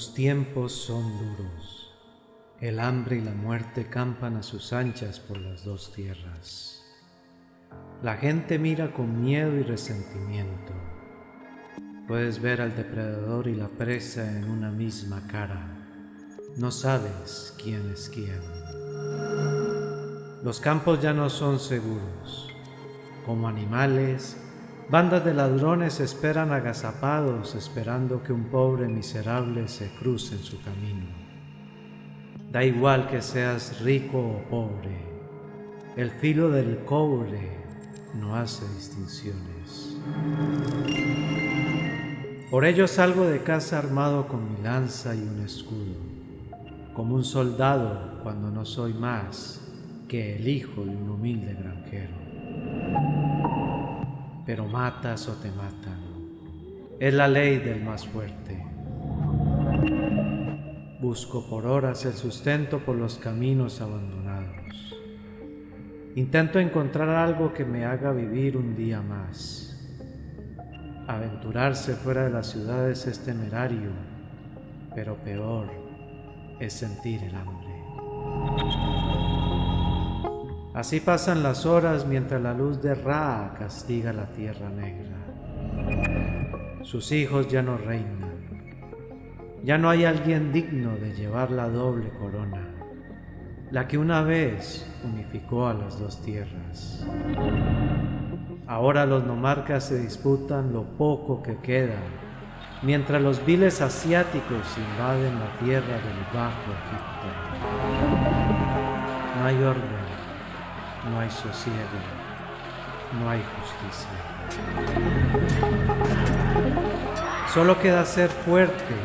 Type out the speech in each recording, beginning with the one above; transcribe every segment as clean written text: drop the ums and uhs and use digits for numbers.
Los tiempos son duros. El hambre y la muerte campan a sus anchas por las dos tierras. La gente mira con miedo y resentimiento. Puedes ver al depredador y la presa en una misma cara. No sabes quién es quién. Los campos ya no son seguros. Como animales, bandas de ladrones esperan agazapados, esperando que un pobre miserable se cruce en su camino. Da igual que seas rico o pobre, el filo del cobre no hace distinciones. Por ello salgo de casa armado con mi lanza y un escudo, como un soldado cuando no soy más que el hijo de un humilde granjero. Pero matas o te matan, es la ley del más fuerte. Busco por horas el sustento por los caminos abandonados. Intento encontrar algo que me haga vivir un día más. Aventurarse fuera de las ciudades es temerario, pero peor es sentir el hambre. Así pasan las horas mientras la luz de Ra castiga la tierra negra. Sus hijos ya no reinan. Ya no hay alguien digno de llevar la doble corona, la que una vez unificó a las dos tierras. Ahora los nomarcas se disputan lo poco que queda, mientras los viles asiáticos invaden la tierra del Bajo Egipto. No hay orden. No hay sosiego, no hay justicia. Solo queda ser fuerte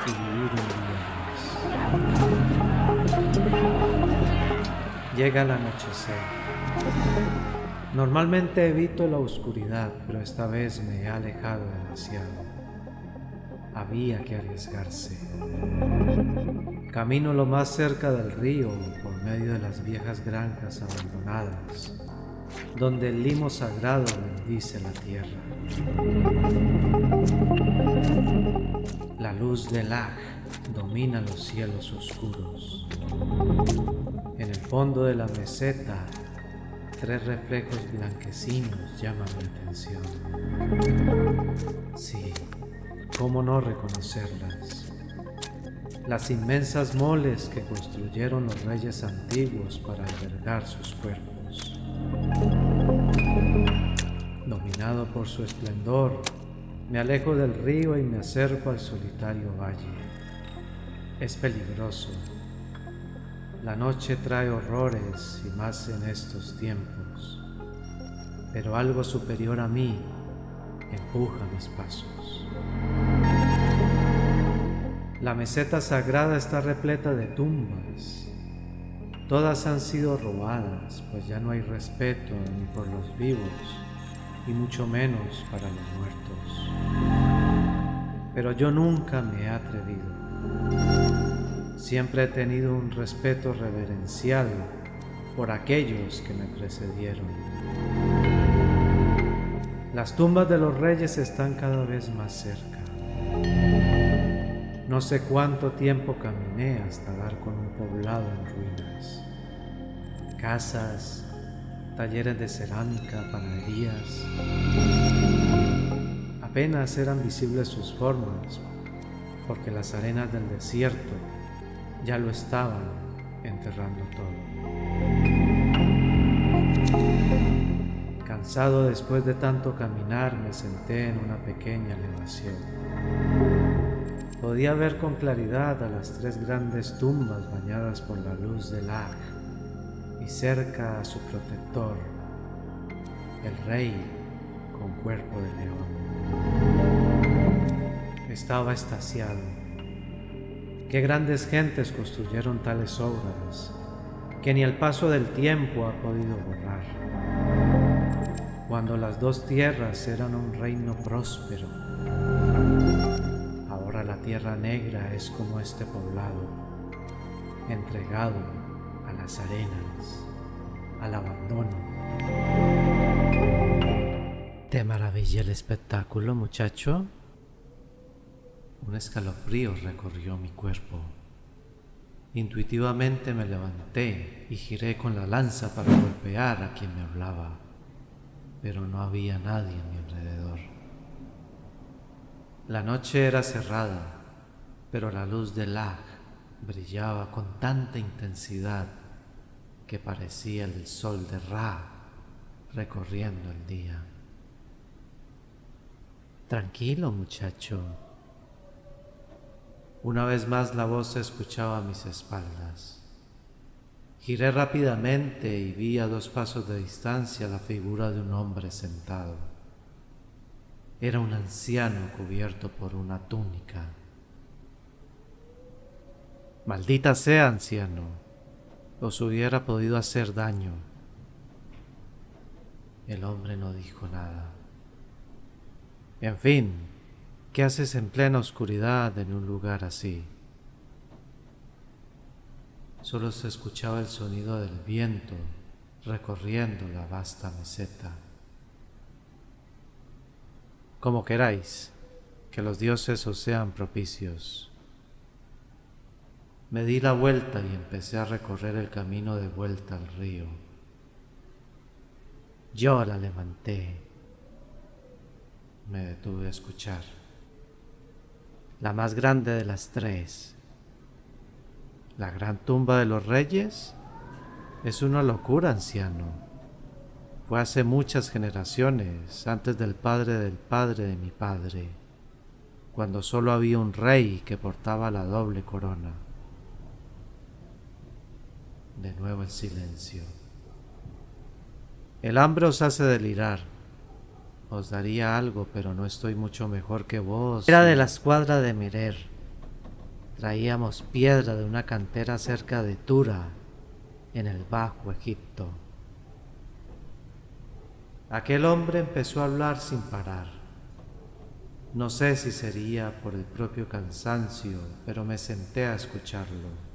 y vivir un día más. Llega el anochecer. Normalmente evito la oscuridad, pero esta vez me he alejado demasiado. Había que arriesgarse. Camino lo más cerca del río por medio de las viejas granjas abandonadas, donde el limo sagrado bendice la tierra. La luz del Aj domina los cielos oscuros. En el fondo de la meseta, tres reflejos blanquecinos llaman mi atención. Sí, ¿cómo no reconocerlas? Las inmensas moles que construyeron los reyes antiguos para albergar sus cuerpos. Dominado por su esplendor, me alejo del río y me acerco al solitario valle. Es peligroso. La noche trae horrores y más en estos tiempos, pero algo superior a mí empuja mis pasos. La meseta sagrada está repleta de tumbas. Todas han sido robadas, pues ya no hay respeto ni por los vivos, y mucho menos para los muertos. Pero yo nunca me he atrevido. Siempre he tenido un respeto reverencial por aquellos que me precedieron. Las tumbas de los reyes están cada vez más cerca. No sé cuánto tiempo caminé hasta dar con un poblado en ruinas. Casas, talleres de cerámica, panaderías. Apenas eran visibles sus formas, porque las arenas del desierto ya lo estaban enterrando todo. Cansado después de tanto caminar, me senté en una pequeña elevación. Podía ver con claridad a las tres grandes tumbas bañadas por la luz del Aj y cerca a su protector, el rey con cuerpo de león. Estaba extasiado. Qué grandes gentes construyeron tales obras que ni el paso del tiempo ha podido borrar. Cuando las dos tierras eran un reino próspero, ahora la tierra negra es como este poblado, entregado a las arenas, al abandono. ¿Te maravilla el espectáculo, muchacho? Un escalofrío recorrió mi cuerpo. Intuitivamente me levanté y giré con la lanza para golpear a quien me hablaba, pero no había nadie a mi alrededor. La noche era cerrada, pero la luz del Lag brillaba con tanta intensidad que parecía el sol de Ra recorriendo el día. Tranquilo, muchacho. Una vez más la voz se escuchaba a mis espaldas. Giré rápidamente y vi a 2 pasos de distancia la figura de un hombre sentado. Era un anciano cubierto por una túnica. Maldita sea, anciano, os hubiera podido hacer daño. El hombre no dijo nada. En fin, ¿qué haces en plena oscuridad en un lugar así? Solo se escuchaba el sonido del viento recorriendo la vasta meseta. Como queráis, que los dioses os sean propicios. Me di la vuelta y empecé a recorrer el camino de vuelta al río. Yo la levanté. Me detuve a escuchar. La más grande de las 3. ¿La gran tumba de los reyes? Es una locura, anciano. Fue hace muchas generaciones, antes del padre de mi padre, cuando solo había un rey que portaba la doble corona. De nuevo el silencio. El hambre os hace delirar. Os daría algo, pero no estoy mucho mejor que vos. Era de la escuadra de Mirer. Traíamos piedra de una cantera cerca de Tura, en el Bajo Egipto. Aquel hombre empezó a hablar sin parar. No sé si sería por el propio cansancio, pero me senté a escucharlo.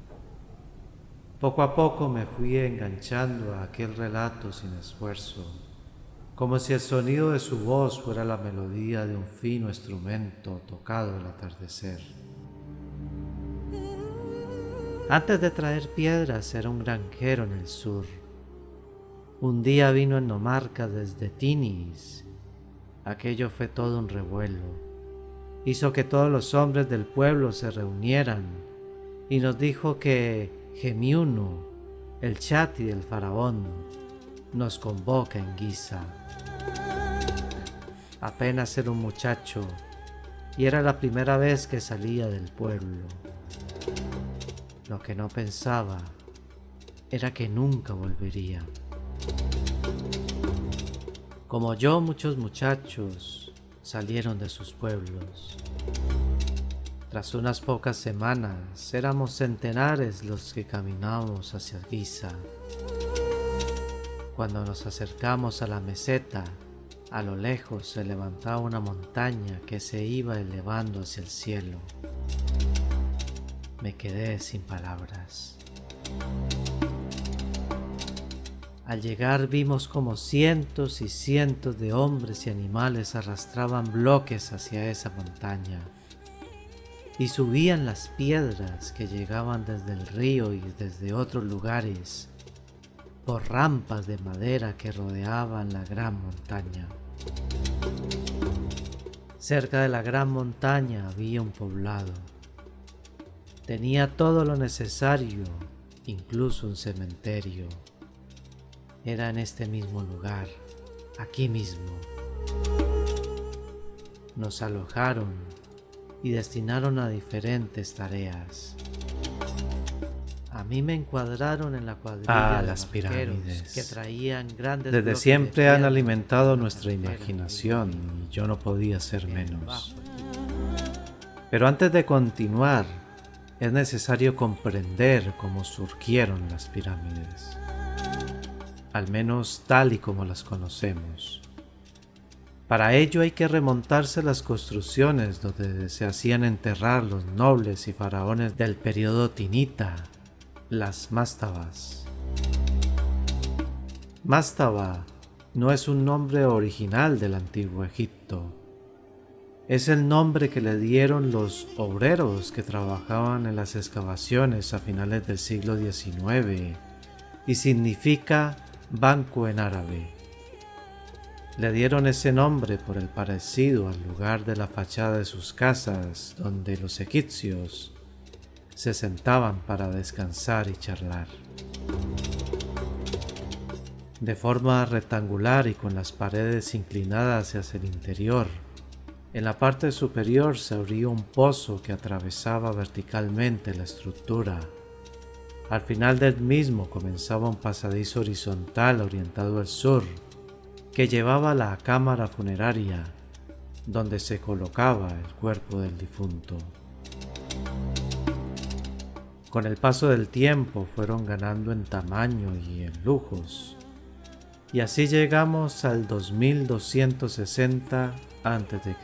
Poco a poco me fui enganchando a aquel relato sin esfuerzo, como si el sonido de su voz fuera la melodía de un fino instrumento tocado al atardecer. Antes de traer piedras era un granjero en el sur. Un día vino en Nomarca desde Tinis. Aquello fue todo un revuelo. Hizo que todos los hombres del pueblo se reunieran y nos dijo que Gemiunu, el chati del faraón, nos convoca en Giza. Apenas era un muchacho y era la primera vez que salía del pueblo. Lo que no pensaba era que nunca volvería. Como yo, muchos muchachos salieron de sus pueblos. Tras unas pocas semanas, éramos centenares los que caminábamos hacia Giza. Cuando nos acercamos a la meseta, a lo lejos se levantaba una montaña que se iba elevando hacia el cielo. Me quedé sin palabras. Al llegar vimos como cientos y cientos de hombres y animales arrastraban bloques hacia esa montaña y subían las piedras que llegaban desde el río y desde otros lugares por rampas de madera que rodeaban la gran montaña. Cerca de la gran montaña había un poblado. Tenía todo lo necesario, incluso un cementerio. Era en este mismo lugar, aquí mismo. Nos alojaron y destinaron a diferentes tareas. A mí me encuadraron en la cuadrilla de las pirámides, que traían grandes desde bloques siempre de han piedra alimentado para nuestra romper el imaginación río. y yo no podía ser En el menos. Bajo Pero antes de continuar, es necesario comprender cómo surgieron las pirámides, al menos tal y como las conocemos. Para ello hay que remontarse a las construcciones donde se hacían enterrar los nobles y faraones del periodo tinita, las mastabas. Mastaba no es un nombre original del antiguo Egipto. Es el nombre que le dieron los obreros que trabajaban en las excavaciones a finales del siglo XIX y significa banco en árabe. Le dieron ese nombre por el parecido al lugar de la fachada de sus casas donde los egipcios se sentaban para descansar y charlar. De forma rectangular y con las paredes inclinadas hacia el interior, en la parte superior se abría un pozo que atravesaba verticalmente la estructura. Al final del mismo comenzaba un pasadizo horizontal orientado al sur, que llevaba a la cámara funeraria, donde se colocaba el cuerpo del difunto. Con el paso del tiempo fueron ganando en tamaño y en lujos, y así llegamos al 2260 a.C.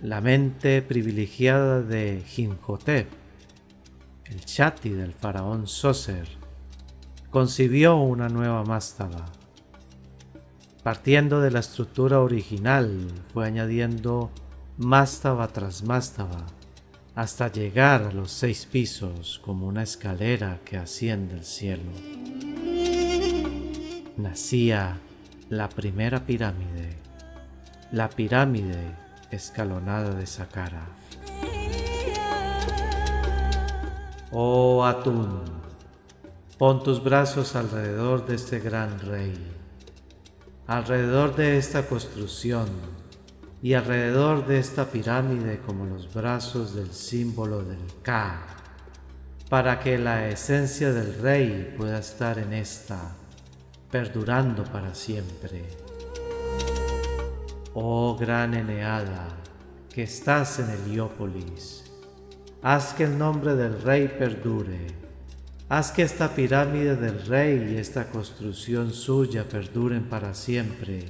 La mente privilegiada de Imhotep, el chati del faraón Zoser, concibió una nueva mástaba. Partiendo de la estructura original, fue añadiendo mástaba tras mástaba, hasta llegar a los 6 pisos como una escalera que asciende al cielo. Nacía la primera pirámide, la pirámide escalonada de Saqqara. Oh Atún, pon tus brazos alrededor de este gran rey, alrededor de esta construcción y alrededor de esta pirámide como los brazos del símbolo del Ka, para que la esencia del rey pueda estar en esta, perdurando para siempre. Oh gran Eneada, que estás en Heliópolis, haz que el nombre del rey perdure, haz que esta pirámide del rey y esta construcción suya perduren para siempre,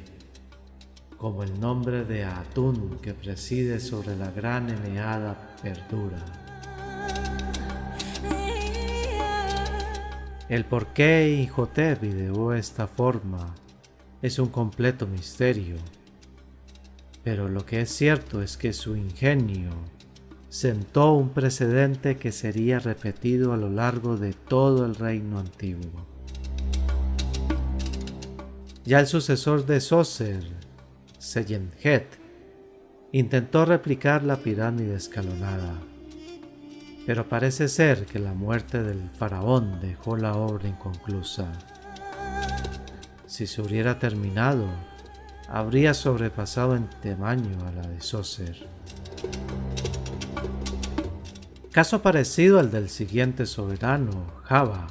como el nombre de Atún que preside sobre la gran Eneada perdura. El por qué Imhotep ideó esta forma es un completo misterio, pero lo que es cierto es que su ingenio sentó un precedente que sería repetido a lo largo de todo el reino antiguo. Ya el sucesor de Zoser, Seyenhet, intentó replicar la pirámide escalonada, pero parece ser que la muerte del faraón dejó la obra inconclusa. Si se hubiera terminado, habría sobrepasado en tamaño a la de Zoser. Caso parecido al del siguiente soberano, Java.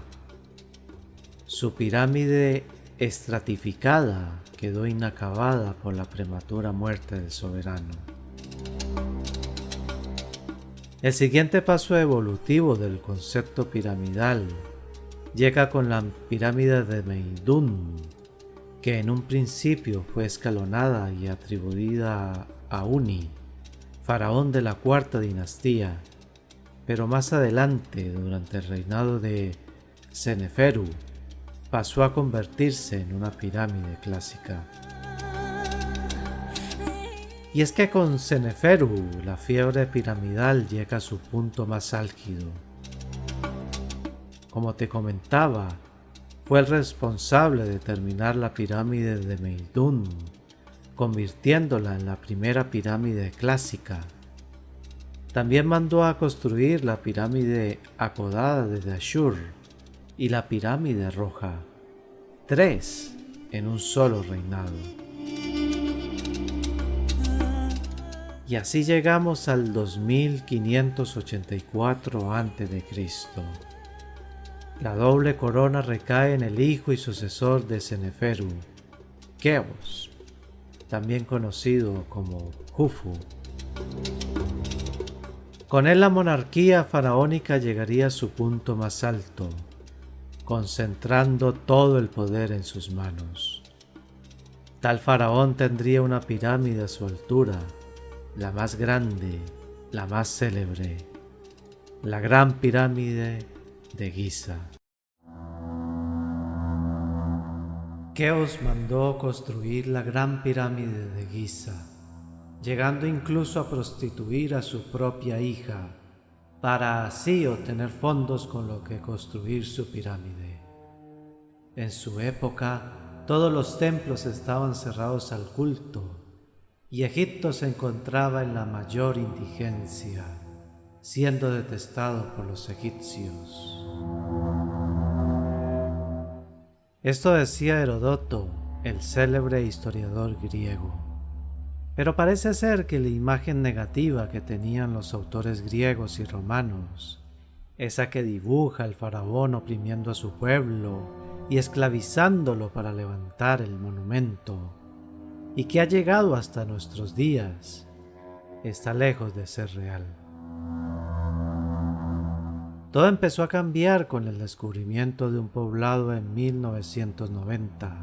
Su pirámide estratificada quedó inacabada por la prematura muerte del soberano. El siguiente paso evolutivo del concepto piramidal llega con la pirámide de Meidún, que en un principio fue escalonada y atribuida a Uni, faraón de la cuarta dinastía, pero más adelante, durante el reinado de Seneferu, pasó a convertirse en una pirámide clásica. Y es que con Seneferu la fiebre piramidal llega a su punto más álgido. Como te comentaba, fue el responsable de terminar la pirámide de Meidún, convirtiéndola en la primera pirámide clásica. También mandó a construir la pirámide acodada de Ashur y la pirámide roja, 3 en un solo reinado. Y así llegamos al 2584 a.C. La doble corona recae en el hijo y sucesor de Seneferu, Keops, también conocido como Jufu. Con él la monarquía faraónica llegaría a su punto más alto, concentrando todo el poder en sus manos. Tal faraón tendría una pirámide a su altura, la más grande, la más célebre, la Gran Pirámide de Giza. Keops mandó construir la gran pirámide de Giza, llegando incluso a prostituir a su propia hija, para así obtener fondos con lo que construir su pirámide. En su época, todos los templos estaban cerrados al culto, y Egipto se encontraba en la mayor indigencia, siendo detestado por los egipcios. Esto decía Heródoto, el célebre historiador griego. Pero parece ser que la imagen negativa que tenían los autores griegos y romanos, esa que dibuja al faraón oprimiendo a su pueblo y esclavizándolo para levantar el monumento, y que ha llegado hasta nuestros días, está lejos de ser real. Todo empezó a cambiar con el descubrimiento de un poblado en 1990,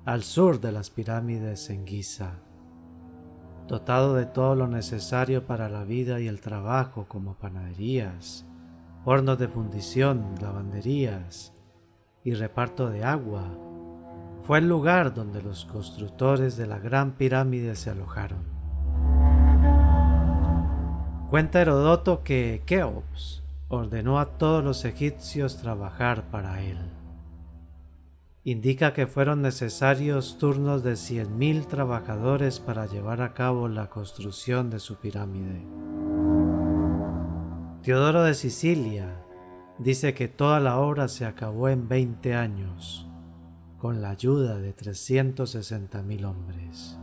al sur de las pirámides en Giza, dotado de todo lo necesario para la vida y el trabajo, como panaderías, hornos de fundición, lavanderías y reparto de agua. Fue el lugar donde los constructores de la gran pirámide se alojaron. Cuenta Heródoto que Keops ordenó a todos los egipcios trabajar para él. Indica que fueron necesarios turnos de 100.000 trabajadores para llevar a cabo la construcción de su pirámide. Teodoro de Sicilia dice que toda la obra se acabó en 20 años, con la ayuda de 360.000 hombres.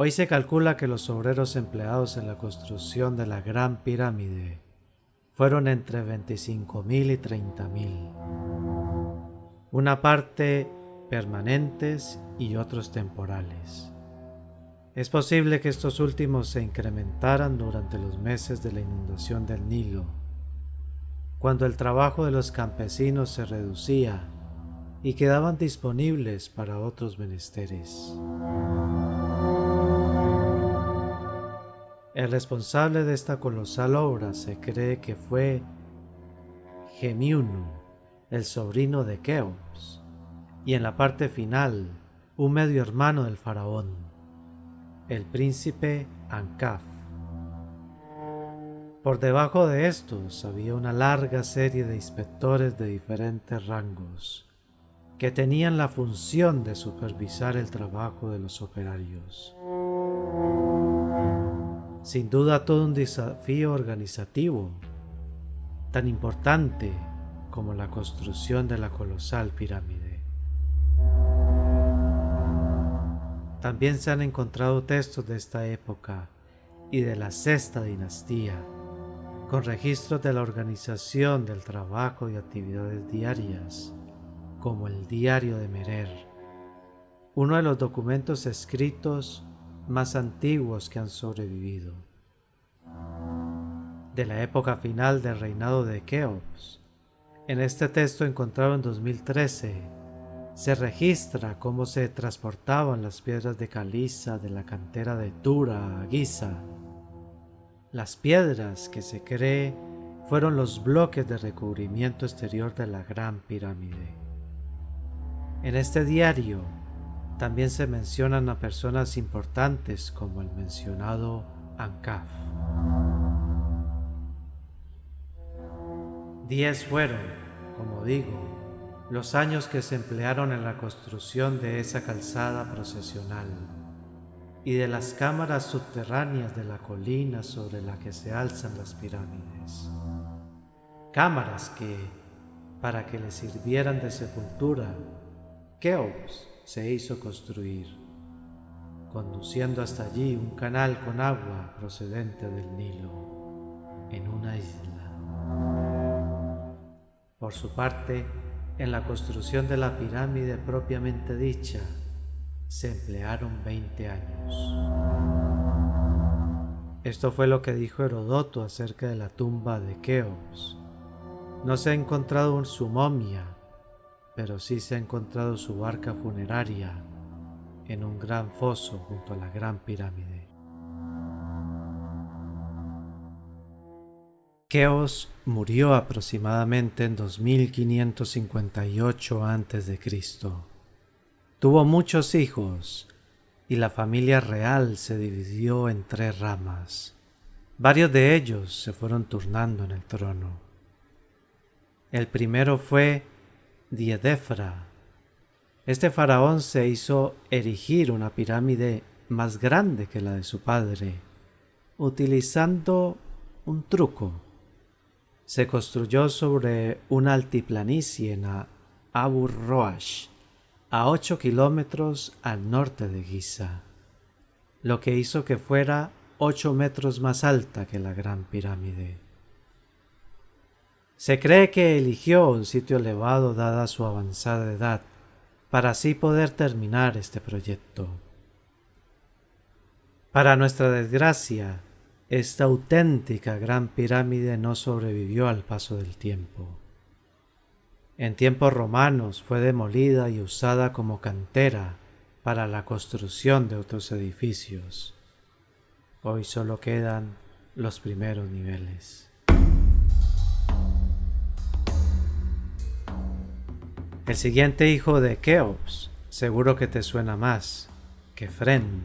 Hoy se calcula que los obreros empleados en la construcción de la Gran Pirámide fueron entre 25.000 y 30.000, una parte permanentes y otros temporales. Es posible que estos últimos se incrementaran durante los meses de la inundación del Nilo, cuando el trabajo de los campesinos se reducía y quedaban disponibles para otros menesteres. El responsable de esta colosal obra se cree que fue Gemiunu, el sobrino de Keops, y en la parte final, un medio hermano del faraón, el príncipe Ankaf. Por debajo de estos había una larga serie de inspectores de diferentes rangos, que tenían la función de supervisar el trabajo de los operarios. Sin duda todo un desafío organizativo, tan importante como la construcción de la colosal pirámide. También se han encontrado textos de esta época y de la sexta dinastía, con registros de la organización del trabajo y actividades diarias, como el Diario de Merer, uno de los documentos escritos más antiguos que han sobrevivido. De la época final del reinado de Keops, en este texto encontrado en 2013, se registra cómo se transportaban las piedras de caliza de la cantera de Tura a Giza. Las piedras que se cree fueron los bloques de recubrimiento exterior de la Gran Pirámide. En este diario también se mencionan a personas importantes como el mencionado Ankaf. 10 fueron, como digo, los años que se emplearon en la construcción de esa calzada procesional y de las cámaras subterráneas de la colina sobre la que se alzan las pirámides. Cámaras que, para que le sirvieran de sepultura, Keops se hizo construir, conduciendo hasta allí un canal con agua procedente del Nilo, en una isla. Por su parte, en la construcción de la pirámide propiamente dicha, se emplearon 20 años. Esto fue lo que dijo Heródoto acerca de la tumba de Keops. No se ha encontrado su momia, pero sí se ha encontrado su barca funeraria en un gran foso junto a la Gran Pirámide. Keops murió aproximadamente en 2558 a.C. Tuvo muchos hijos y la familia real se dividió en 3 ramas. Varios de ellos se fueron turnando en el trono. El primero fue Diedefra. Este faraón se hizo erigir una pirámide más grande que la de su padre, utilizando un truco. Se construyó sobre una altiplanicie en Abu Roash, a 8 kilómetros al norte de Giza, lo que hizo que fuera 8 metros más alta que la Gran Pirámide. Se cree que eligió un sitio elevado dada su avanzada edad, para así poder terminar este proyecto. Para nuestra desgracia, esta auténtica Gran Pirámide no sobrevivió al paso del tiempo. En tiempos romanos fue demolida y usada como cantera para la construcción de otros edificios. Hoy solo quedan los primeros niveles. El siguiente hijo de Keops, seguro que te suena más, Kefren,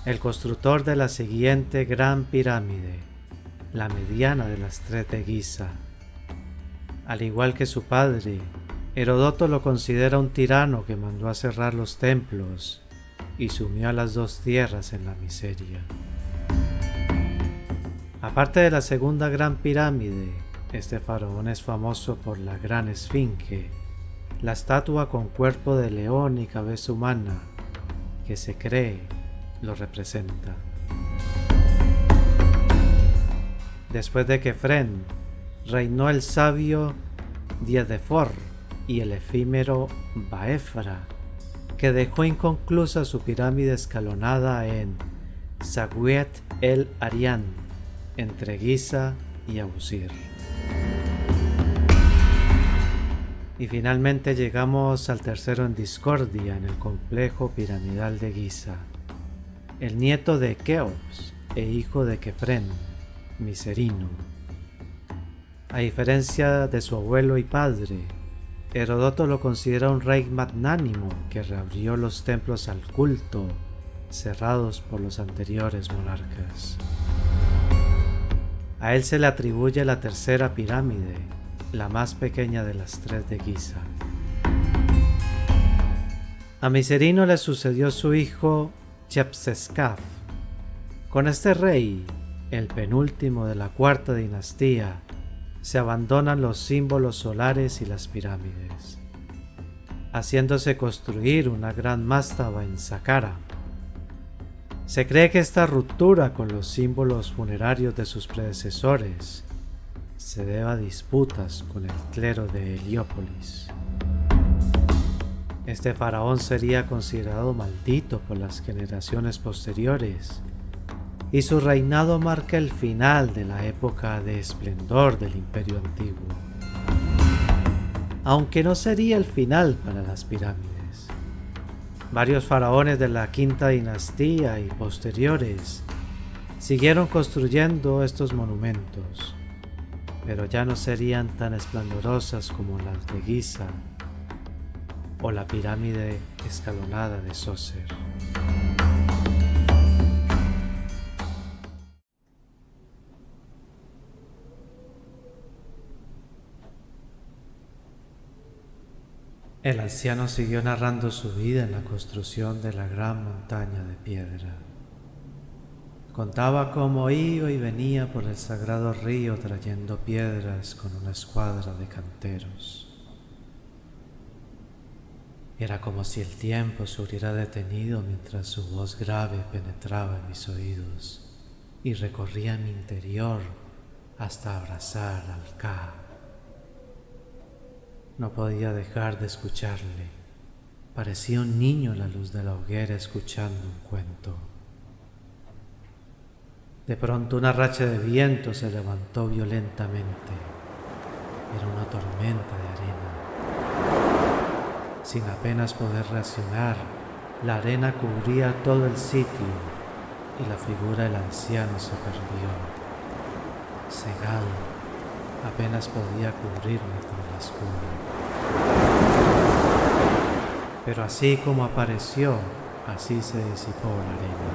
el constructor de la siguiente Gran Pirámide, la mediana de las 3 de Giza. Al igual que su padre, Heródoto lo considera un tirano que mandó a cerrar los templos y sumió a las 2 tierras en la miseria. Aparte de la segunda Gran Pirámide, este faraón es famoso por la Gran Esfinge, la estatua con cuerpo de león y cabeza humana, que se cree lo representa. Después de Kefren, reinó el sabio Diedefor y el efímero Baefra, que dejó inconclusa su pirámide escalonada en Zawiet el Arian, entre Giza y Abusir. Y finalmente llegamos al tercero en discordia en el complejo piramidal de Giza, el nieto de Keops e hijo de Kefren, Miserino. A diferencia de su abuelo y padre, Heródoto lo considera un rey magnánimo que reabrió los templos al culto cerrados por los anteriores monarcas. A él se le atribuye la tercera pirámide, la más pequeña de las 3 de Giza. A Miserino le sucedió su hijo Chepsescaf. Con este rey, el penúltimo de la 4ª dinastía, se abandonan los símbolos solares y las pirámides, haciéndose construir una gran mástaba en Saqqara. Se cree que esta ruptura con los símbolos funerarios de sus predecesores se debe a disputas con el clero de Heliópolis. Este faraón sería considerado maldito por las generaciones posteriores, y su reinado marca el final de la época de esplendor del Imperio Antiguo. Aunque no sería el final para las pirámides. Varios faraones de la 5ª dinastía y posteriores siguieron construyendo estos monumentos, pero ya no serían tan esplendorosas como las de Giza o la pirámide escalonada de Zoser. El anciano siguió narrando su vida en la construcción de la gran montaña de piedra. Contaba cómo iba y venía por el sagrado río trayendo piedras con una escuadra de canteros. Era como si el tiempo se hubiera detenido mientras su voz grave penetraba en mis oídos y recorría mi interior hasta abrazar al Ka. No podía dejar de escucharle. Parecía un niño a la luz de la hoguera escuchando un cuento. De pronto una racha de viento se levantó violentamente. Era una tormenta de arena. Sin apenas poder reaccionar, la arena cubría todo el sitio y la figura del anciano se perdió. Cegado, apenas podía cubrirme con el escudo. Pero así como apareció, así se disipó la arena.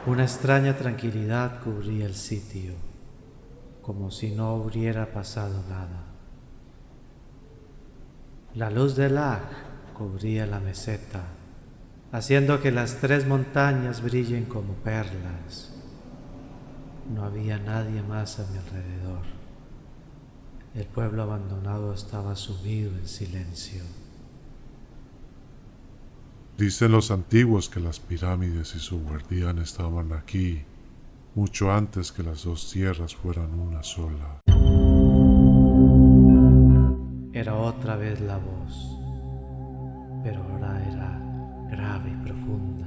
Una extraña tranquilidad cubría el sitio, como si no hubiera pasado nada. La luz del Aj cubría la meseta, haciendo que las 3 montañas brillen como perlas. No había nadie más a mi alrededor. El pueblo abandonado estaba sumido en silencio. Dicen los antiguos que las pirámides y su guardián estaban aquí mucho antes que las 2 tierras fueran una sola. Era otra vez la voz, pero ahora era grave y profunda.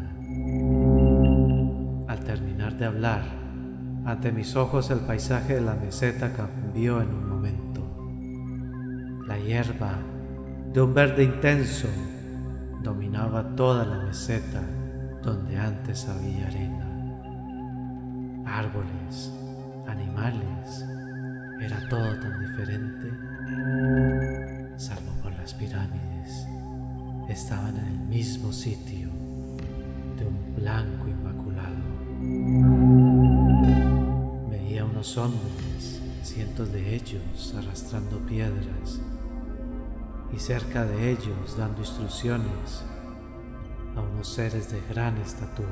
Al terminar de hablar, ante mis ojos el paisaje de la meseta cambió en un momento. La hierba, de un verde intenso, dominaba toda la meseta donde antes había arena. Árboles, animales, era todo tan diferente, salvo por las pirámides. Estaban en el mismo sitio, de un blanco inmaculado. Veía unos hombres, cientos de ellos, arrastrando piedras, y cerca de ellos dando instrucciones a unos seres de gran estatura.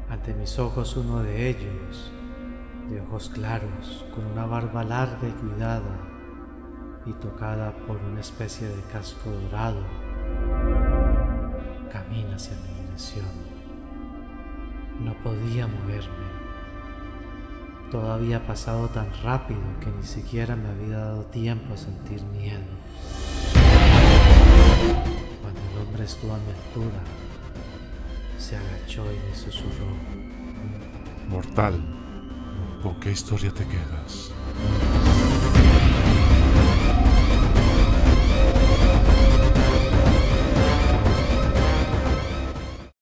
Ante mis ojos uno de ellos, de ojos claros, con una barba larga y cuidada y tocada por una especie de casco dorado, camina hacia mi dirección. No podía moverme. Todo había pasado tan rápido que ni siquiera me había dado tiempo a sentir miedo. Cuando el hombre estuvo a mi altura, se agachó y me susurró: Mortal, ¿con qué historia te quedas?